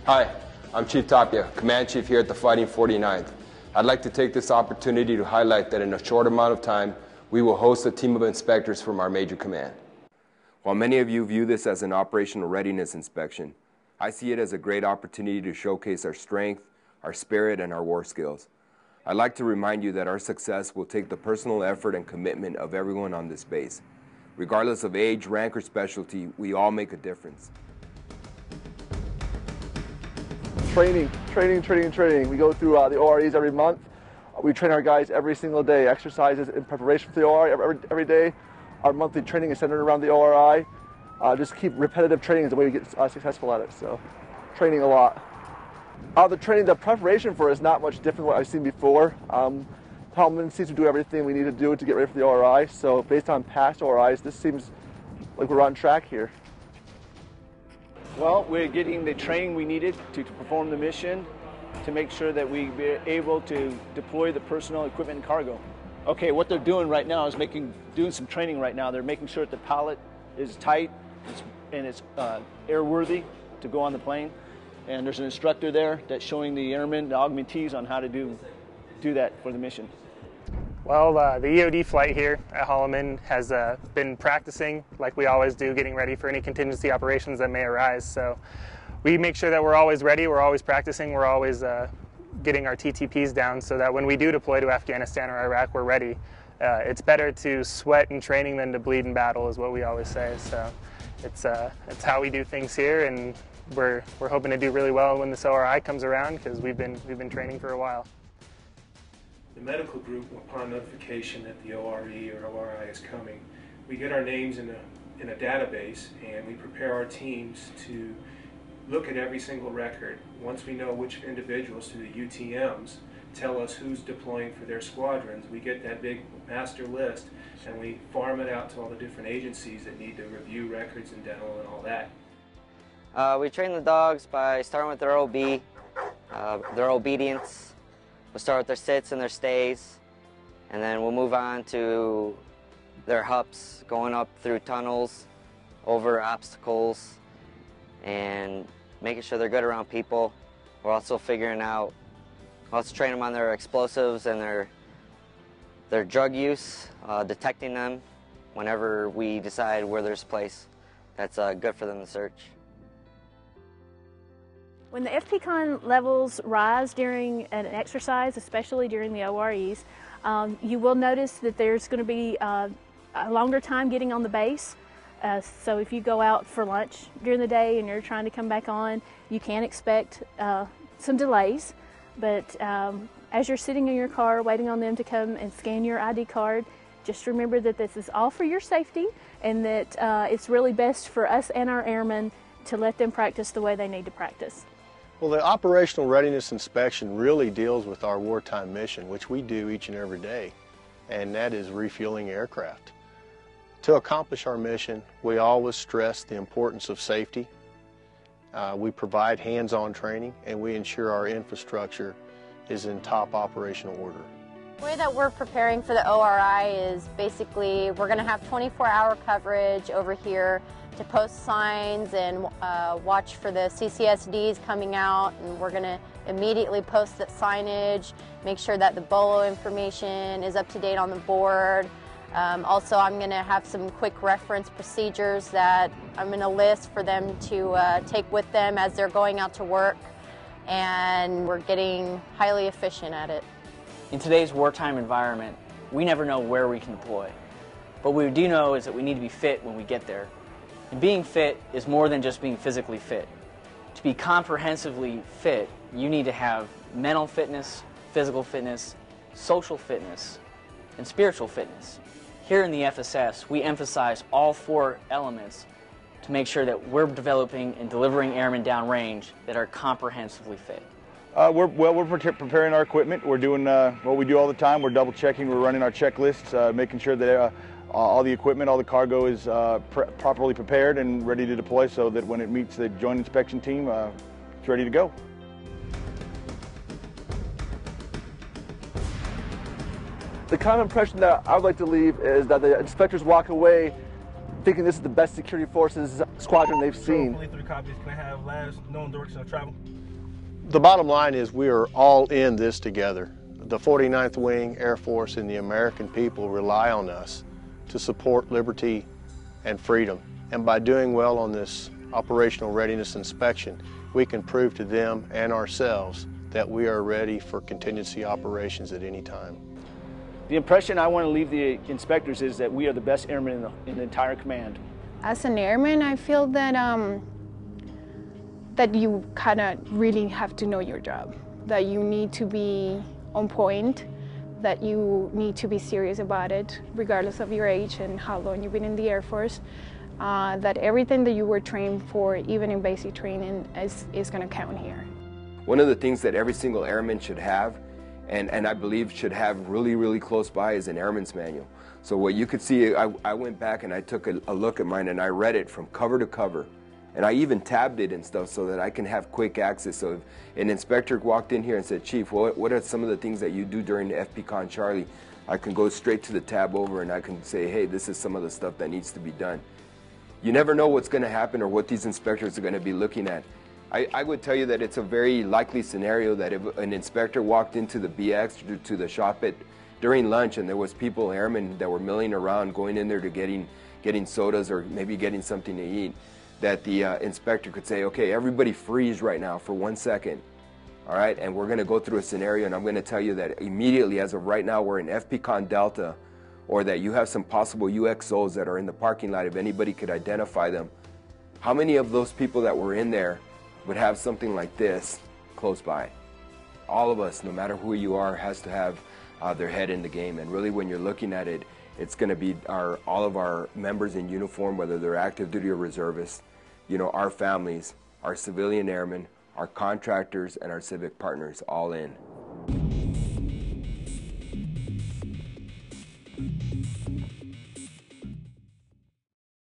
Hi, I'm Chief Tapia, Command Chief here at the Fighting 49th. I'd like to take this opportunity to highlight that in a short amount of time, we will host a team of inspectors from our Major Command. While many of you view this as an operational readiness inspection, I see it as a great opportunity to showcase our strength, our spirit, and our war skills. I'd like to remind you that our success will take the personal effort and commitment of everyone on this base. Regardless of age, rank, or specialty, we all make a difference. Training. We go through the ORIs every month. We train our guys every single day, exercises in preparation for the ORI every day. Our monthly training is centered around the ORI. Just keep repetitive training is the way we get successful at it, so training a lot. The preparation for it is not much different than what I've seen before. Holloman seems to do everything we need to do to get ready for the ORI, so based on past ORIs, this seems like we're on track here. Well, we're getting the training we needed to perform the mission, to make sure that we be able to deploy the personnel, equipment, and cargo. Okay, what they're doing right now is doing some training right now. They're making sure that the pallet is tight and it's airworthy to go on the plane. And there's an instructor there that's showing the airmen, the augmentees, on how to do that for the mission. Well, the EOD flight here at Holloman has been practicing like we always do, getting ready for any contingency operations that may arise. So we make sure that we're always ready, we're always practicing, we're always getting our TTPs down so that when we do deploy to Afghanistan or Iraq, we're ready. It's better to sweat in training than to bleed in battle is what we always say. So it's how we do things here, and we're hoping to do really well when this ORI comes around because we've been training for a while. The medical group, upon notification that the ORE or ORI is coming, we get our names in a database, and we prepare our teams to look at every single record. Once we know which individuals through the UTMs tell us who's deploying for their squadrons, we get that big master list and we farm it out to all the different agencies that need to review records and dental and all that. We train the dogs by starting with their OB, their obedience. We'll start with their sits and their stays, and then we'll move on to their hups, going up through tunnels, over obstacles, and making sure they're good around people. We're also figuring out, we'll also train them on their explosives and their drug use, detecting them whenever we decide where there's a place that's good for them to search. When the FPCon levels rise during an exercise, especially during the OREs, you will notice that there's going to be a longer time getting on the base. So if you go out for lunch during the day and you're trying to come back on, you can expect some delays. But as you're sitting in your car waiting on them to come and scan your ID card, just remember that this is all for your safety, and that it's really best for us and our airmen to let them practice the way they need to practice. Well, the Operational Readiness Inspection really deals with our wartime mission, which we do each and every day, and that is refueling aircraft. To accomplish our mission, we always stress the importance of safety. We provide hands-on training, and we ensure our infrastructure is in top operational order. The way that we're preparing for the ORI is basically we're going to have 24-hour coverage over here to post signs and watch for the CCSDs coming out, and we're going to immediately post that signage, make sure that the BOLO information is up to date on the board. Also, I'm going to have some quick reference procedures that I'm going to list for them to take with them as they're going out to work, and we're getting highly efficient at it. In today's wartime environment, we never know where we can deploy. But what we do know is that we need to be fit when we get there. And being fit is more than just being physically fit. To be comprehensively fit, you need to have mental fitness, physical fitness, social fitness, and spiritual fitness. Here in the FSS, we emphasize all four elements to make sure that we're developing and delivering airmen downrange that are comprehensively fit. We're preparing our equipment. We're doing what we do all the time. We're double checking, we're running our checklists, making sure that all the equipment, all the cargo is properly prepared and ready to deploy so that when it meets the joint inspection team, it's ready to go. The common impression that I would like to leave is that the inspectors walk away thinking this is the best security forces squadron they've seen. 3 copies. Can I have last known direction of travel? The bottom line is we are all in this together. The 49th Wing, Air Force, and the American people rely on us to support liberty and freedom. And by doing well on this Operational Readiness Inspection, we can prove to them and ourselves that we are ready for contingency operations at any time. The impression I want to leave the inspectors is that we are the best airmen in the entire command. As an airman, I feel that that you kind of really have to know your job, that you need to be on point, that you need to be serious about it, regardless of your age and how long you've been in the Air Force, that everything that you were trained for, even in basic training, is going to count here. One of the things that every single airman should have, and I believe should have really, really close by, is an airman's manual. So what you could see, I went back and I took a look at mine and I read it from cover to cover. And I even tabbed it and stuff so that I can have quick access. So if an inspector walked in here and said, Chief, what are some of the things that you do during the FPCon Charlie? I can go straight to the tab over and I can say, hey, this is some of the stuff that needs to be done. You never know what's going to happen or what these inspectors are going to be looking at. I would tell you that it's a very likely scenario that if an inspector walked into the BX to the shop during lunch and there was people, airmen, that were milling around going in there to getting sodas or maybe getting something to eat, that the inspector could say, okay, everybody freeze right now for 1 second, all right? And we're going to go through a scenario, and I'm going to tell you that immediately, as of right now, we're in FPCon Delta, or that you have some possible UXOs that are in the parking lot, if anybody could identify them. How many of those people that were in there would have something like this close by? All of us, no matter who you are, has to have their head in the game. And really, when you're looking at it, it's going to be all of our members in uniform, whether they're active duty or reservists, you know, our families, our civilian airmen, our contractors, and our civic partners, all in.